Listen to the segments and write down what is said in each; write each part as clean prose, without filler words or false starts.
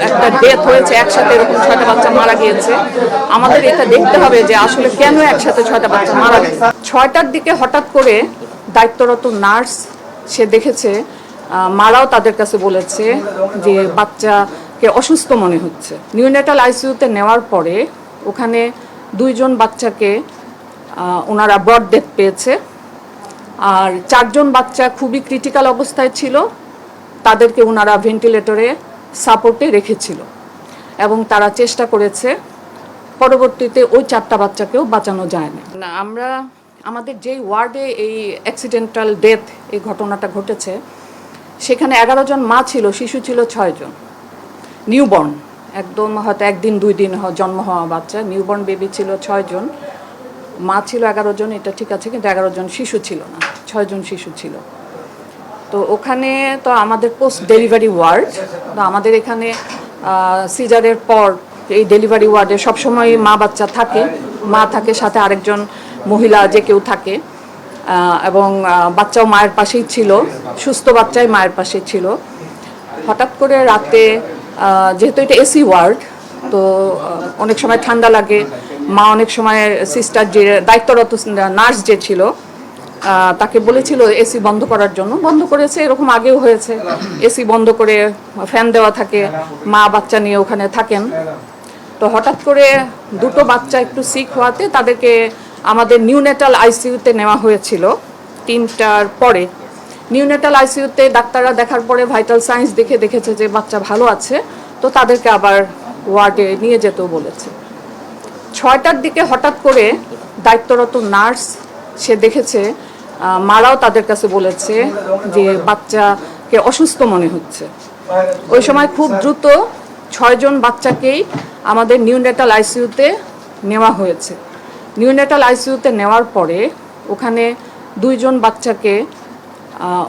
একটা ডেথ হয়েছে, একসাথে এরকম 6টা বাচ্চা মারা গিয়েছে। আমাদের এটা দেখতে হবে যে আসলে কেন একসাথে 6টা বাচ্চা মারা গেছে। 6টার দিকে হঠাৎ করে দায়িত্বরত নার্স সে দেখেছে, মারাও তাদের কাছে বলেছে যে বাচ্চাকে অসুস্থ মনে হচ্ছে। নিউনেটাল আইসিইউতে নেওয়ার পরে ওখানে 2জন বাচ্চাকে ওনারা ব্রড ডেথ পেয়েছে, আর 4জন বাচ্চা খুবই ক্রিটিক্যাল অবস্থায় ছিল, তাদেরকে ওনারা ভেন্টিলেটরে সাপোর্টে রেখেছিল এবং তারা চেষ্টা করেছে। পরবর্তীতে ওই 4টা বাচ্চাকেও বাঁচানো যায় না। আমরা আমাদের যেই ওয়ার্ডে এই অ্যাক্সিডেন্টাল ডেথ এই ঘটনাটা ঘটেছে সেখানে 11 জন মা ছিল, শিশু ছিল 6 জন, নিউবর্ন, একদম হয়তো 1 দিন 2 দিন জন্ম হওয়া বাচ্চা। নিউবর্ন বেবি ছিল 6 জন, মা ছিল 11 জন, এটা ঠিক আছে, কিন্তু 11 জন শিশু ছিল না, 6 জন শিশু ছিল। তো ওখানে তো আমাদের পোস্ট ডেলিভারি ওয়ার্ড, তো আমাদের এখানে সিজারের পর এই ডেলিভারি ওয়ার্ডে সবসময় মা বাচ্চা থাকে, মা থাকে, সাথে আরেকজন মহিলা যে কেউ থাকে, এবং বাচ্চাও মায়ের পাশেই ছিল, সুস্থ বাচ্চাই মায়ের পাশেই ছিল। হঠাৎ করে রাতে, যেহেতু এটা এসি ওয়ার্ড, তো অনেক সময় ঠান্ডা লাগে, মা অনেক সময় সিস্টার যে দায়িত্বরত নার্স যে ছিল তাকে বলেছিল এসি বন্ধ করার জন্য, বন্ধ করেছে। এরকম আগেও হয়েছে, এসি বন্ধ করে ফ্যান দেওয়া থাকে, মা বাচ্চা নিয়ে ওখানে থাকেন। তো হঠাৎ করে 2টো বাচ্চা একটু সিক হওয়াতে তাদেরকে আমাদের নিউনেটাল আইসিইউতে নেওয়া হয়েছিল 3টার পরে। নিউনেটাল আইসিইউতে ডাক্তাররা দেখার পরে ভাইটাল সাইন্স দেখেছে যে বাচ্চা ভালো আছে, তো তাদেরকে আবার ওয়ার্ডে নিয়ে যেতেও বলেছে। 6টার দিকে হঠাৎ করে দায়িত্বরত নার্স সে দেখেছে, মারাও তাদের কাছে বলেছে যে বাচ্চাকে অসুস্থ মনে হচ্ছে। ওই সময় খুব দ্রুত 6 জন বাচ্চাকেই আমাদের নিউনেটাল আইসিইউতে নেওয়া হয়েছে। নিউনেটাল আইসিইউতে নেওয়ার পরে ওখানে 2জন বাচ্চাকে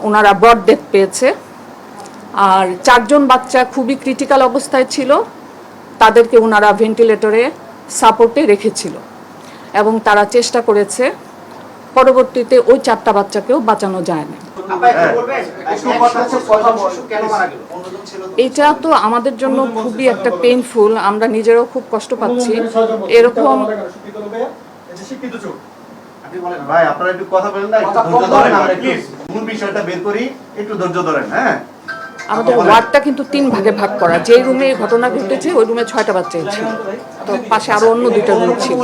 ওনারা ব্রড ডেথ পেয়েছে, আর 4জন বাচ্চা খুবই ক্রিটিক্যাল অবস্থায় ছিল, তাদেরকে ওনারা ভেন্টিলেটরে সাপোর্টে রেখেছিল এবং তারা চেষ্টা করেছে। পরবর্তীতে ওই 4টা বাচ্চাকেও বাঁচানো যায় না। এটা তো আমাদের জন্য খুবই একটা পেইনফুল, আমরা নিজেরাও খুব কষ্ট পাচ্ছি। এরকম ভাই আপনারা একটু কথা বলেন না, একটু ধৈর্য ধরেন, আমরা একটু মূল বিষয়টা বের করি, একটু ধৈর্য ধরেন। হ্যাঁ, আমাদের ওয়ার্ডটা কিন্তু 3 ভাগে ভাগ করা। যে রুমে ঘটনা ঘটেছে ওই রুমে 6টা বাচ্চা ছিল, তো পাশে আরো অন্য 2টা রুম ছিল।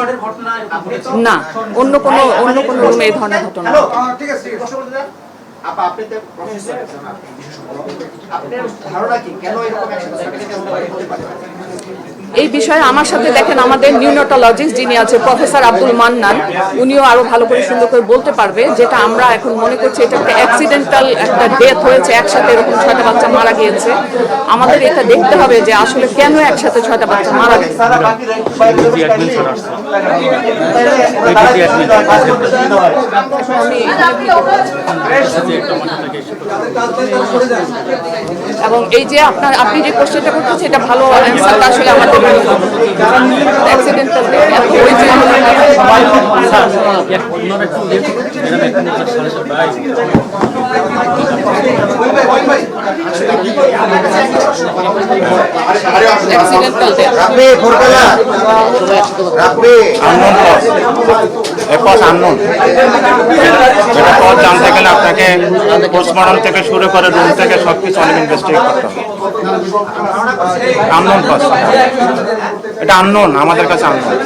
না, অন্য কোনো রুমে এই ধরনের ঘটনা। ঠিক আছে, আপা আপনি তো প্রফেসর, আপনার ধারণা কি কেন এরকম অ্যাকশন হতে পারে? এই বিষয়ে আমার সাথে দেখেন আমাদের নিউনেটোলজিস্ট যিনি আছে প্রফেসর আব্দুল মান্নান, উনিও আরো ভালো করে সুন্দর করে বলতে পারবে। যেটা আমরা এখন মনে করছি এটা একটা অ্যাক্সিডেন্টাল একটা ডেথ হয়েছে, একসাথে এরকম 6টা বাচ্চা মারা গিয়েছে। আমাদের এটা দেখতে হবে যে আসলে কেন একসাথে 6টা বাচ্চা মারা গেছে। এবং এই যে আপনি যে কোশ্চেনটা করতেছেন এটা ভালো অ্যান্সারটা আসলে আমাদের অ্যাক্সিডেন্টাল ওই যে জানতে গেলে আপনাকে পোস্টমর্টম থেকে শুরু করে রুম থেকে সবকিছু অনেক ইনভেস্টিগেট করতে হবে। আননোন কজ, এটা আননোন, আমাদের কাছে আননোন।